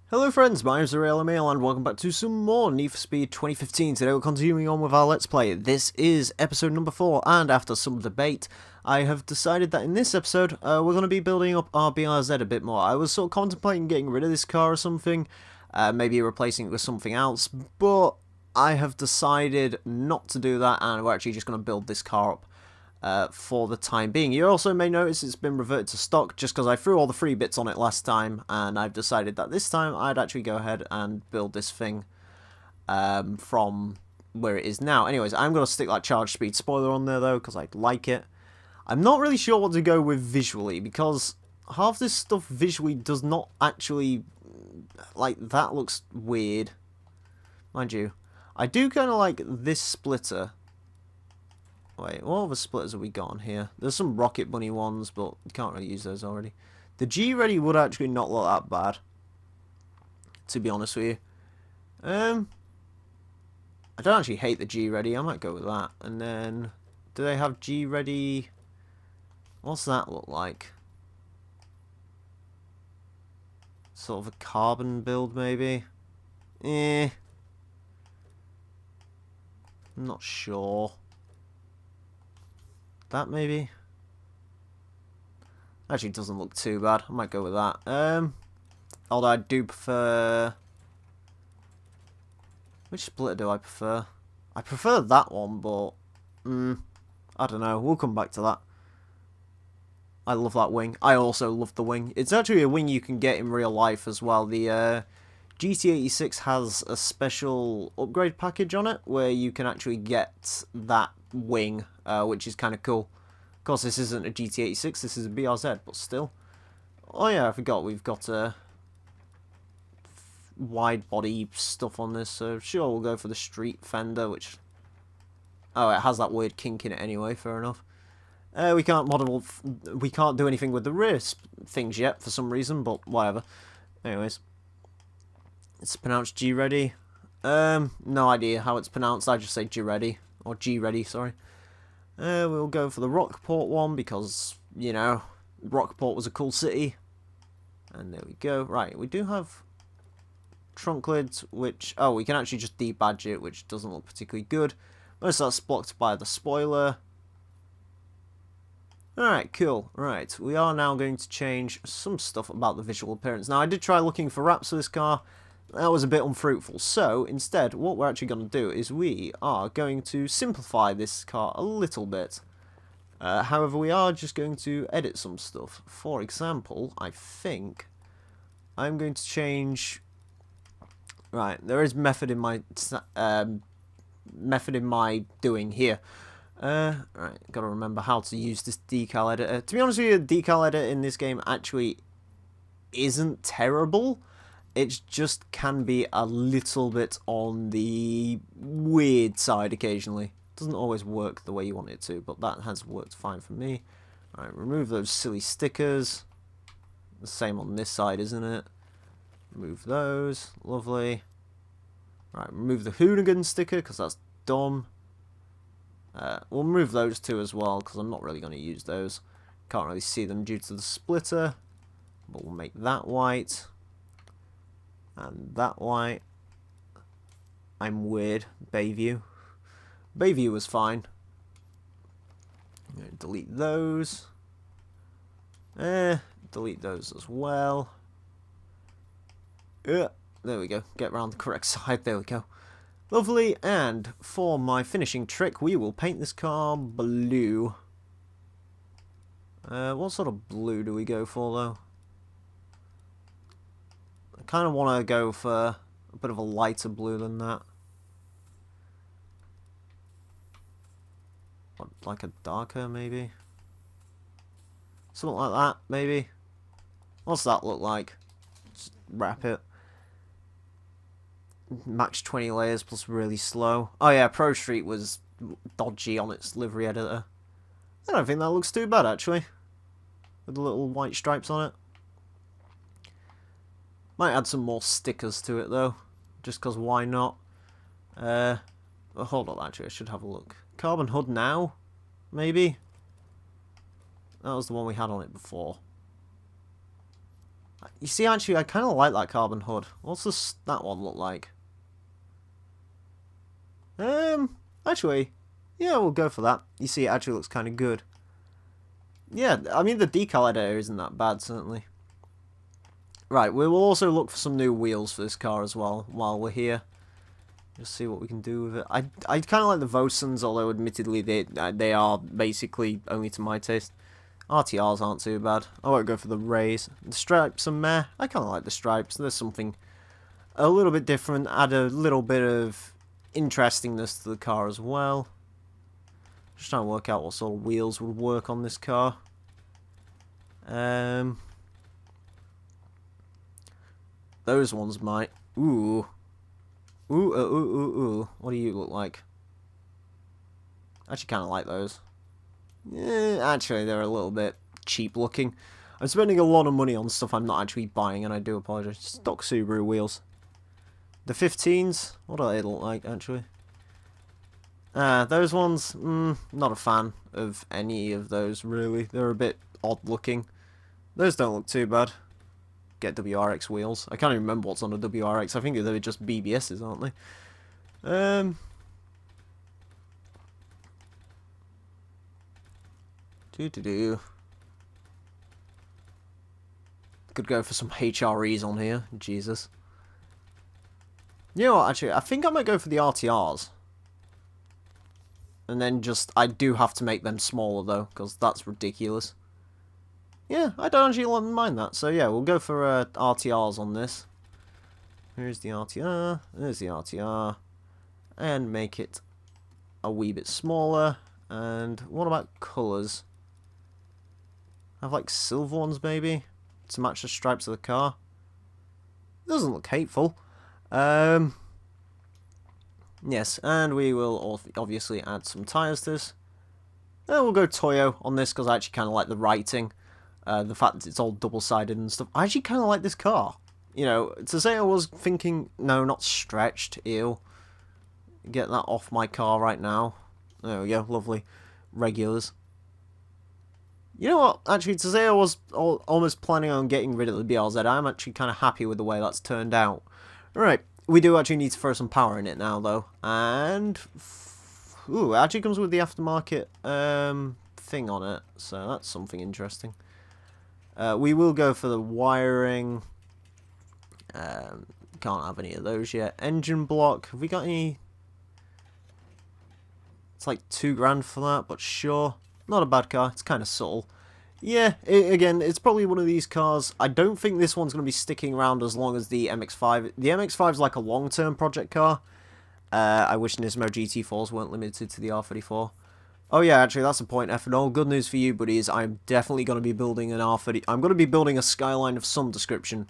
Hello friends, my name is Emile and welcome back to some more Need for Speed 2015. Today we're continuing on with our Let's Play. This is episode number 4, and after some debate, I have decided that in this episode, we're going to be building up our BRZ a bit more. I was sort of contemplating getting rid of this car or something, maybe replacing it with something else, but I have decided not to do that, and we're actually just going to build this car up. For the time being. You also may notice it's been reverted to stock just because I threw all the free bits on it last time, and I've decided that this time I'd actually go ahead and build this thing from where it is now. Anyways, I'm going to stick that charge speed spoiler on there though because I like it. I'm not really sure what to go with visually because half this stuff visually does not actually, like, that looks weird. Mind you, I do kind of like this splitter. Wait, what other splitters have we got on here? There's some Rocket Bunny ones, but you can't really use those already. The G-Ready would actually not look that bad, to be honest with you. I don't actually hate the G-Ready. I might go with that. And then, do they have G-Ready? What's that look like? Sort of a carbon build, maybe? I'm not sure. That maybe? Actually doesn't look too bad. I might go with that. Although I do prefer... Which splitter do I prefer? I prefer that one, but... I don't know. We'll come back to that. I love that wing. I also love the wing. It's actually a wing you can get in real life as well. The GT86 has a special upgrade package on it where you can actually get that wing, which is kind of cool. Of course, this isn't a GT86, this is a BRZ, but still. Oh yeah, I forgot we've got wide body stuff on this, so sure, we'll go for the street fender, which... Oh, it has that weird kink in it anyway, fair enough. We can't do anything with the rear things yet, for some reason, but whatever. Anyways. It's pronounced G-Ready. No idea how it's pronounced, I just say G-Ready. Or G-Ready, sorry. We'll go for the Rockport one because, you know, Rockport was a cool city. And there we go. Right, we do have trunk lids, which... Oh, we can actually just debadge it, which doesn't look particularly good. Most of that's blocked by the spoiler. Alright, cool. Right, we are now going to change some stuff about the visual appearance. Now, I did try looking for wraps for this car. That was a bit unfruitful. So, instead, what we're actually going to do is we are going to simplify this car a little bit. However, we are just going to edit some stuff. For example, I think I'm going to change... Right, there is method in my doing here. Right, gotta remember how to use this decal editor. To be honest with you, the decal editor in this game actually isn't terrible. It just can be a little bit on the weird side occasionally. Doesn't always work the way you want it to, but that has worked fine for me. Alright, remove those silly stickers. The same on this side, isn't it? Remove those. Lovely. Right, remove the hooligan sticker, because that's dumb. We'll remove those two as well, because I'm not really going to use those. Can't really see them due to the splitter. But we'll make that white. And that white. I'm weird. Bayview. Bayview was fine. I'm going to delete those. Delete those as well. There we go. Get around the correct side. There we go. Lovely, and for my finishing trick, we will paint this car blue. What sort of blue do we go for, though? I kind of want to go for a bit of a lighter blue than that. What, like a darker, maybe? Something like that, maybe? What's that look like? Just wrap it. Max 20 layers plus really slow. Oh yeah, Pro Street was dodgy on its livery editor. I don't think that looks too bad actually. With the little white stripes on it. Might add some more stickers to it though. Just because why not? Well, hold on, actually I should have a look. Carbon hood now? Maybe? That was the one we had on it before. You see, actually, I kind of like that carbon hood. What's that one look like? Actually, yeah, we'll go for that. You see, it actually looks kind of good. Yeah, I mean, the decal editor isn't that bad, certainly. Right, we will also look for some new wheels for this car as well, while we're here. Just see what we can do with it. I kind of like the Vosens, although admittedly they are basically only to my taste. RTRs aren't too bad. I won't go for the Rays. The stripes are meh. I kind of like the stripes. There's something a little bit different. Add a little bit of interestingness to the car as well. Just trying to work out what sort of wheels would work on this car. Those ones might. Ooh. Ooh. What do you look like? Actually, kind of like those. Yeah, actually, they're a little bit cheap looking. I'm spending a lot of money on stuff I'm not actually buying, and I do apologize. Stock Subaru wheels. The 15s, what do they look like, actually? Those ones, not a fan of any of those, really. They're a bit odd looking. Those don't look too bad. Get WRX wheels. I can't even remember what's on a WRX. I think they're just BBSs, aren't they? Could go for some HREs on here. Jesus. You know what, actually, I think I might go for the RTRs. And then just, I do have to make them smaller, though, because that's ridiculous. Yeah, I don't actually mind that. So, yeah, we'll go for RTRs on this. Here's the RTR. There's the RTR. And make it a wee bit smaller. And what about colours? Have, like, silver ones, maybe? To match the stripes of the car. Doesn't look hateful. Yes, and we will obviously add some tyres to this. And we'll go Toyo on this because I actually kind of like the writing. The fact that it's all double-sided and stuff. I actually kind of like this car. You know, to say I was thinking, no, not stretched, ew. Get that off my car right now. There we go, lovely. Regulars. You know what, actually, to say I was almost planning on getting rid of the BRZ, I'm actually kind of happy with the way that's turned out. Right, we do actually need to throw some power in it now, though. And, ooh, it actually comes with the aftermarket thing on it, so that's something interesting. We will go for the wiring. Can't have any of those yet. Engine block, have we got any? It's like $2 for that, but sure. Not a bad car, it's kind of subtle. Yeah, again, it's probably one of these cars. I don't think this one's going to be sticking around as long as the MX-5. The MX-5 is like a long-term project car. I wish Nismo GT4s weren't limited to the R34. Oh yeah, actually, that's a point, Ethanol. Good news for you, buddies. I'm definitely going to be building an R30. I'm going to be building a Skyline of some description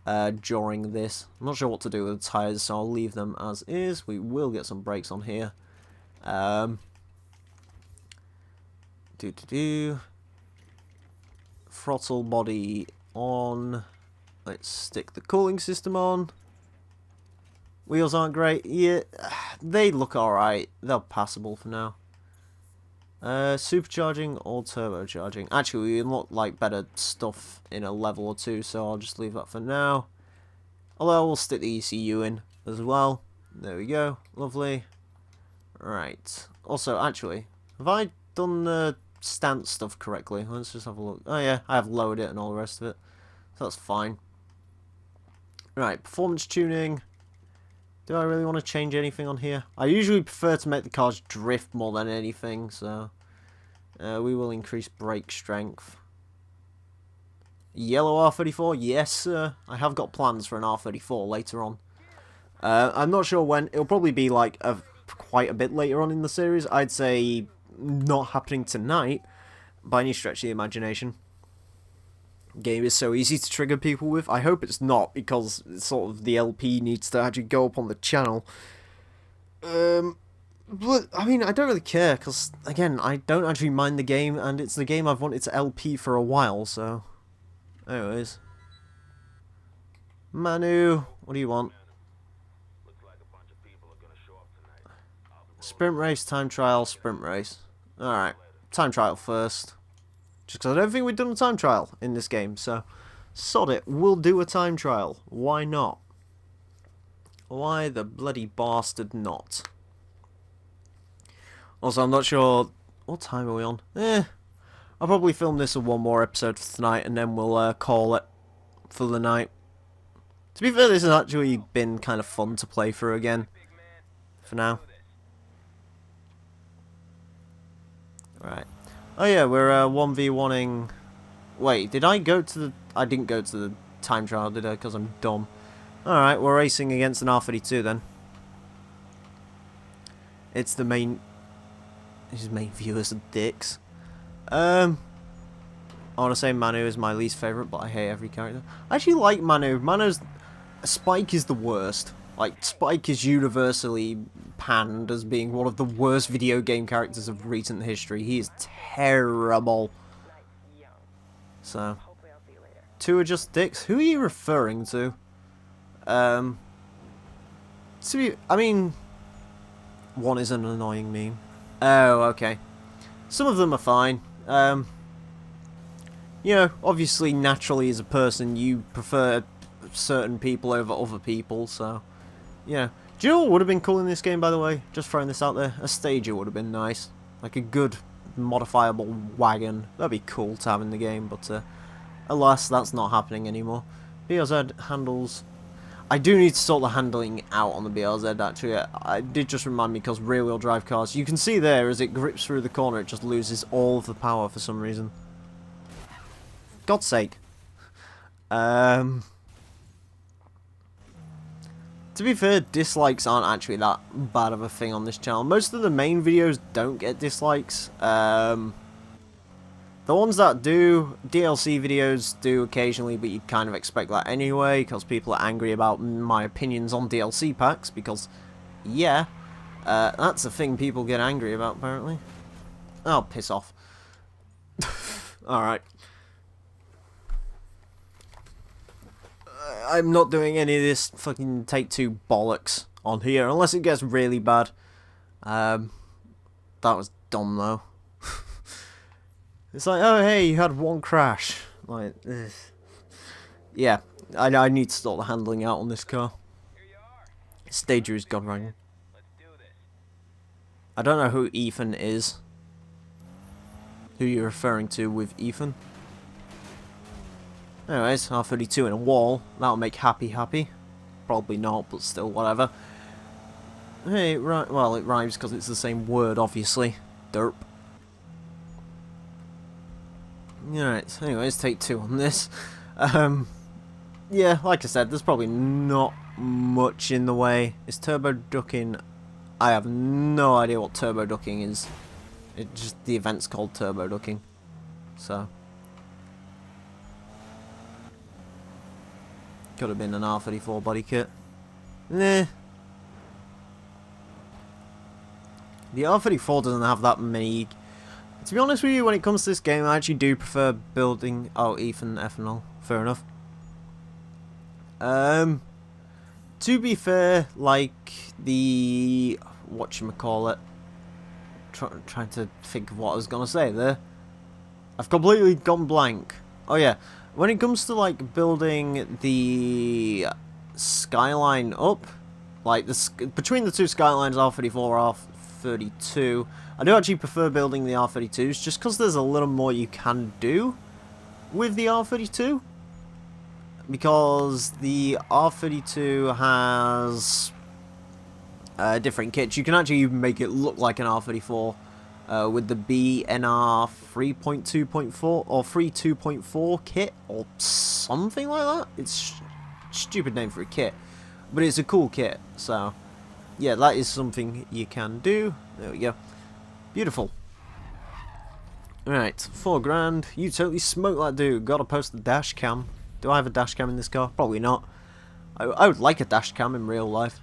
during this. I'm not sure what to do with the tyres, so I'll leave them as is. We will get some brakes on here. Throttle body on. Let's stick the cooling system on. Wheels aren't great. Yeah, they look alright. They're passable for now. Supercharging or turbocharging. Actually, we unlock like better stuff in a level or two, so I'll just leave that for now. Although we'll stick the ECU in as well. There we go. Lovely. Right. Also, actually, have I done the stance stuff correctly? Let's just have a look. Oh yeah, I have lowered it and all the rest of it. So that's fine. Right, performance tuning. Do I really want to change anything on here? I usually prefer to make the cars drift more than anything, so we will increase brake strength. Yellow R34? Yes, sir. I have got plans for an R34 later on. I'm not sure when. It'll probably be like quite a bit later on in the series. I'd say not happening tonight by any stretch of the imagination. Game is so easy to trigger people with. I hope it's not, because it's sort of the LP needs to actually go up on the channel. But I mean, I don't really care, because again, I don't actually mind the game, and it's the game I've wanted to LP for a while. So, anyways, Manu, what do you want? Sprint race, time trial, sprint race. Alright, time trial first. Just because I don't think we've done a time trial in this game, so Sod it, we'll do a time trial. Why not? Why the bloody bastard not? Also, I'm not sure... What time are we on? I'll probably film this in one more episode for tonight, and then we'll call it for the night. To be fair, this has actually been kind of fun to play through again. For now. Right. Oh yeah, we're 1v1ing... Wait, did I go to the... I didn't go to the time trial, did I? Because I'm dumb. Alright, we're racing against an R32 then. It's the main... His main viewers are dicks. I want to say Manu is my least favourite, but I hate every character. I actually like Manu. Spike is the worst. Like, Spike is universally panned as being one of the worst video game characters of recent history. He is terrible. So, two are just dicks. Who are you referring to? I mean, one is an annoying meme. Oh, okay. Some of them are fine. You know, obviously, naturally, as a person, you prefer certain people over other people, so... Yeah. Do you know what would have been cool in this game, by the way? Just throwing this out there. A Stager would have been nice. Like a good, modifiable wagon. That'd be cool to have in the game, but alas, that's not happening anymore. BRZ handles... I do need to sort the handling out on the BRZ, actually. It did just remind me, because rear-wheel drive cars... You can see there, as it grips through the corner, it just loses all of the power for some reason. God's sake. To be fair, dislikes aren't actually that bad of a thing on this channel. Most of the main videos don't get dislikes. The ones that do, DLC videos do occasionally, but you kind of expect that anyway, because people are angry about my opinions on DLC packs, because, yeah, that's a thing people get angry about, apparently. Oh, piss off. Alright. I'm not doing any of this fucking Take-Two bollocks on here, unless it gets really bad. That was dumb, though. It's like, oh, hey, you had one crash. Like, ugh. Yeah, I need to sort the handling out on this car. Stager is gone wrong. I don't know who Ethan is. Who you're referring to with Ethan. Anyways, R32 in a wall. That'll make happy. Probably not, but still, whatever. Hey, right. Well, it rhymes because it's the same word, obviously. Derp. Alright, anyways, take two on this. Yeah, like I said, there's probably not much in the way. Is turbo ducking... I have no idea what turbo ducking is. It just, the event's called turbo ducking. So... Could have been an R34 body kit. Nah. The R34 doesn't have that many... To be honest with you, when it comes to this game, I actually do prefer building... Oh, Ethan, ethanol. Fair enough. To be fair, like the... Whatchamacallit. Trying to think of what I was going to say there. I've completely gone blank. Oh yeah. When it comes to, like, building the skyline up, like, between the two skylines, R34 and R32, I do actually prefer building the R32s, just because there's a little more you can do with the R32. Because the R32 has different kits. You can actually make it look like an R34. With the BNR 3.2.4 or 3.2.4 kit or something like that. It's a stupid name for a kit, but it's a cool kit. So yeah, that is something you can do. There we go. Beautiful. Alright, $4,000. You totally smoked that dude. Gotta post the dash cam. Do I have a dash cam in this car? Probably not. I would like a dash cam in real life.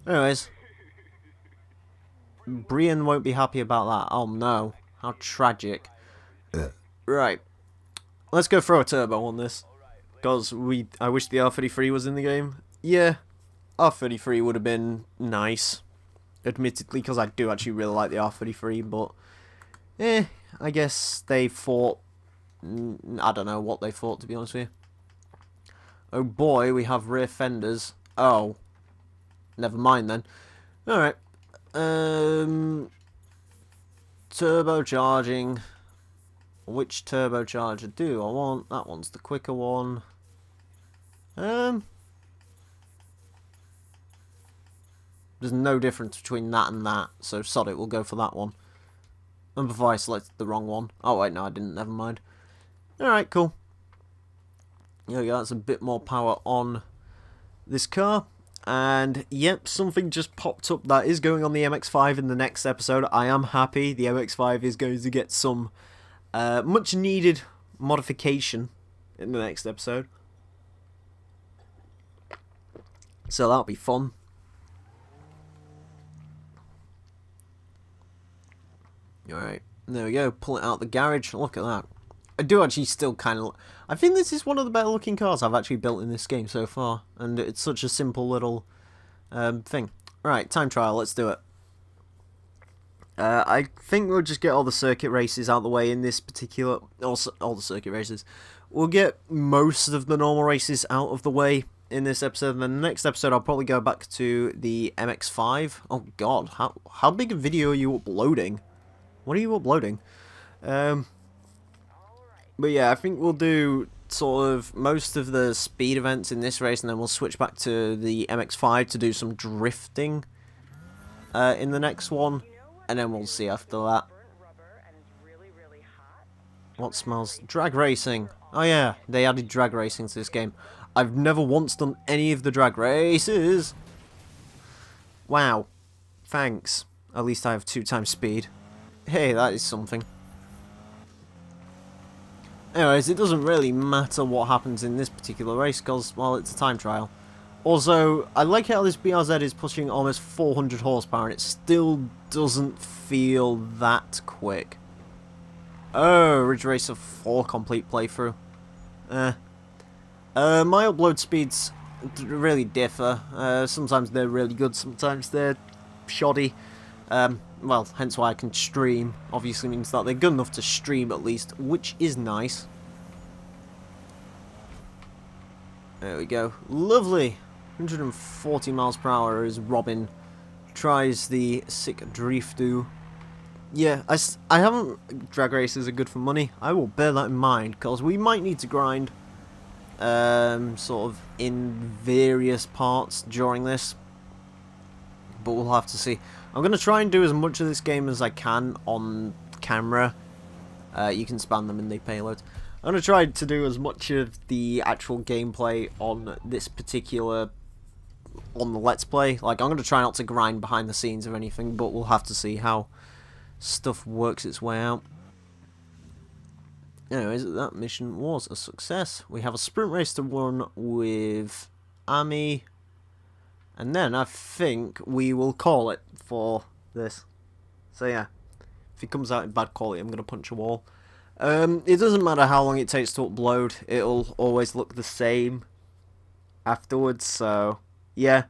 Anyways. Brian won't be happy about that. Oh no. How tragic. Right. Let's go throw a turbo on this. Because I wish the R33 was in the game. Yeah. R33 would have been nice. Admittedly, because I do actually really like the R33, but... I guess they thought I don't know what they thought, to be honest with you. Oh boy, we have rear fenders. Oh. Never mind then. Alright. Turbocharging. Which turbocharger do I want? That one's the quicker one. There's no difference between that and that, so sod it, we'll go for that one. And before I selected the wrong one. Oh wait, no I didn't, never mind. Alright, cool. There we go, that's a bit more power on this car. And yep, something just popped up that is going on the MX-5 in the next episode. I am happy the MX-5 is going to get some much needed modification in the next episode. So that'll be fun. Alright, there we go, pull it out the garage, look at that. I do actually still kind of... I think this is one of the better looking cars I've actually built in this game so far. And it's such a simple little thing. Right, time trial, let's do it. I think we'll just get all the circuit races out of the way in this particular... Also, all the circuit races. We'll get most of the normal races out of the way in this episode. And then the next episode I'll probably go back to the MX-5. Oh god, how big a video are you uploading? What are you uploading? But yeah, I think we'll do sort of most of the speed events in this race, and then we'll switch back to the MX-5 to do some drifting in the next one, and then we'll see after that. What smells? Drag racing. Oh yeah, they added drag racing to this game. I've never once done any of the drag races. Wow. Thanks. At least I have 2 times speed. Hey, that is something. Anyways, it doesn't really matter what happens in this particular race because, well, it's a time trial. Also, I like how this BRZ is pushing almost 400 horsepower and it still doesn't feel that quick. Oh, Ridge Racer 4 complete playthrough. My upload speeds really differ. Sometimes they're really good, sometimes they're shoddy. Well, hence why I can stream. Obviously means that they're good enough to stream at least, which is nice. There we go. Lovely. 140 miles per hour as Robin tries the sick drift do. Yeah, I haven't... Drag races are good for money. I will bear that in mind, because we might need to grind sort of in various parts during this. But we'll have to see. I'm going to try and do as much of this game as I can on camera. You can spam them in the payload. I'm going to try to do as much of the actual gameplay on this particular... on the Let's Play. Like, I'm going to try not to grind behind the scenes or anything, but we'll have to see how stuff works its way out. Anyways, that mission was a success. We have a sprint race to run with Emile. And then I think we will call it for this. So yeah, if it comes out in bad quality, I'm going to punch a wall. It doesn't matter how long it takes to upload, it'll always look the same afterwards, so yeah.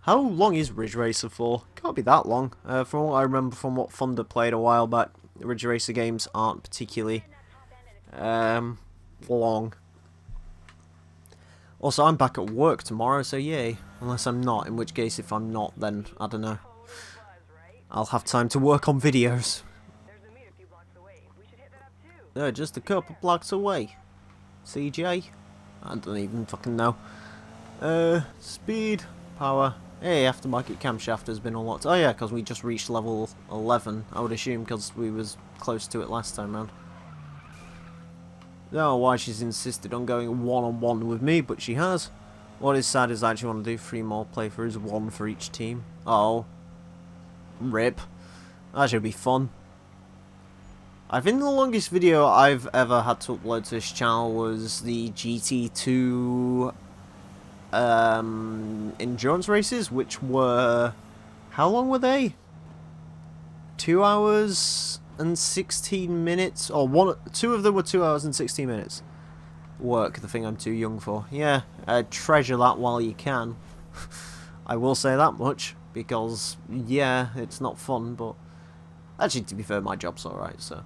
How long is Ridge Racer for? Can't be that long. From what I remember from what Thunder played a while back, Ridge Racer games aren't particularly long. Also, I'm back at work tomorrow, so yay. Unless I'm not, in which case if I'm not, then I don't know. I'll have time to work on videos. They're just a couple blocks away. CJ? I don't even fucking know. Speed, power. Hey, aftermarket camshaft has been unlocked. Oh yeah, because we just reached level 11, I would assume, because we was close to it last time round. I don't know why she's insisted on going one-on-one with me, but she has. What is sad is I actually want to do 3 more playthroughs, 1 for each team. Oh. Rip. That should be fun. I think the longest video I've ever had to upload to this channel was the GT2 endurance races, which were... How long were they? 2 hours and 16 minutes? Or 2 of them were 2 hours and 16 minutes. Work, the thing I'm too young for. Yeah, treasure that while you can. I will say that much, because, yeah, it's not fun, but... Actually, to be fair, my job's alright, so...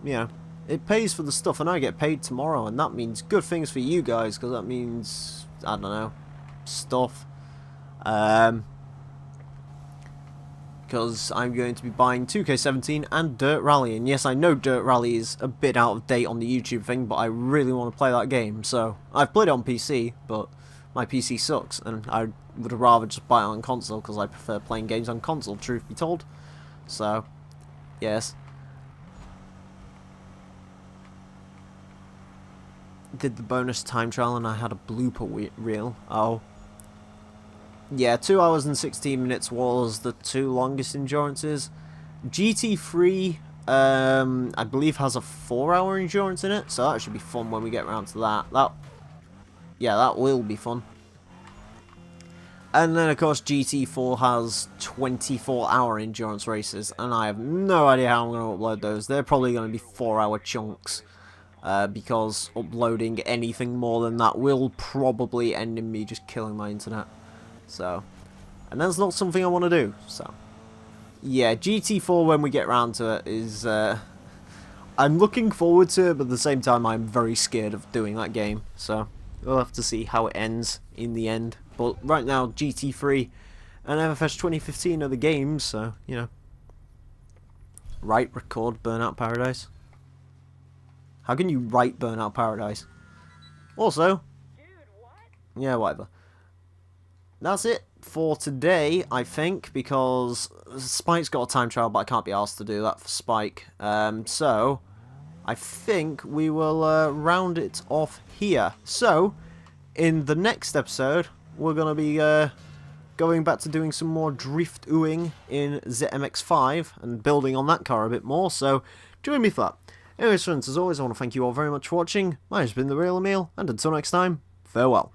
You know, it pays for the stuff, and I get paid tomorrow, and that means good things for you guys, because that means, I don't know, stuff. Because I'm going to be buying 2K17 and Dirt Rally, and yes, I know Dirt Rally is a bit out of date on the YouTube thing, but I really want to play that game, so I've played it on PC, but my PC sucks, and I would rather just buy it on console, because I prefer playing games on console, truth be told. So, yes. Did the bonus time trial, and I had a blooper reel. Oh. Yeah, 2 hours and 16 minutes was the 2 longest endurances. GT3, I believe, has a 4-hour endurance in it, so that should be fun when we get around to that. Yeah, that will be fun. And then, of course, GT4 has 24-hour endurance races, and I have no idea how I'm going to upload those. They're probably going to be 4-hour chunks, because uploading anything more than that will probably end in me just killing my internet. So, and that's not something I want to do, so. Yeah, GT4, when we get around to it, is, I'm looking forward to it, but at the same time, I'm very scared of doing that game, so we'll have to see how it ends in the end. But right now, GT3 and MFS 2015 are the games, so, you know. Write, record, Burnout Paradise. How can you write Burnout Paradise? Also, Dude, what? Yeah, whatever. That's it for today, I think, because Spike's got a time trial, but I can't be asked to do that for Spike. So, I think we will round it off here. So, in the next episode, we're going to be going back to doing some more drift-ooing in ZMX-5 and building on that car a bit more, so join me for that. Anyways, friends, as always, I want to thank you all very much for watching. My name's been The Real Emile, and until next time, farewell.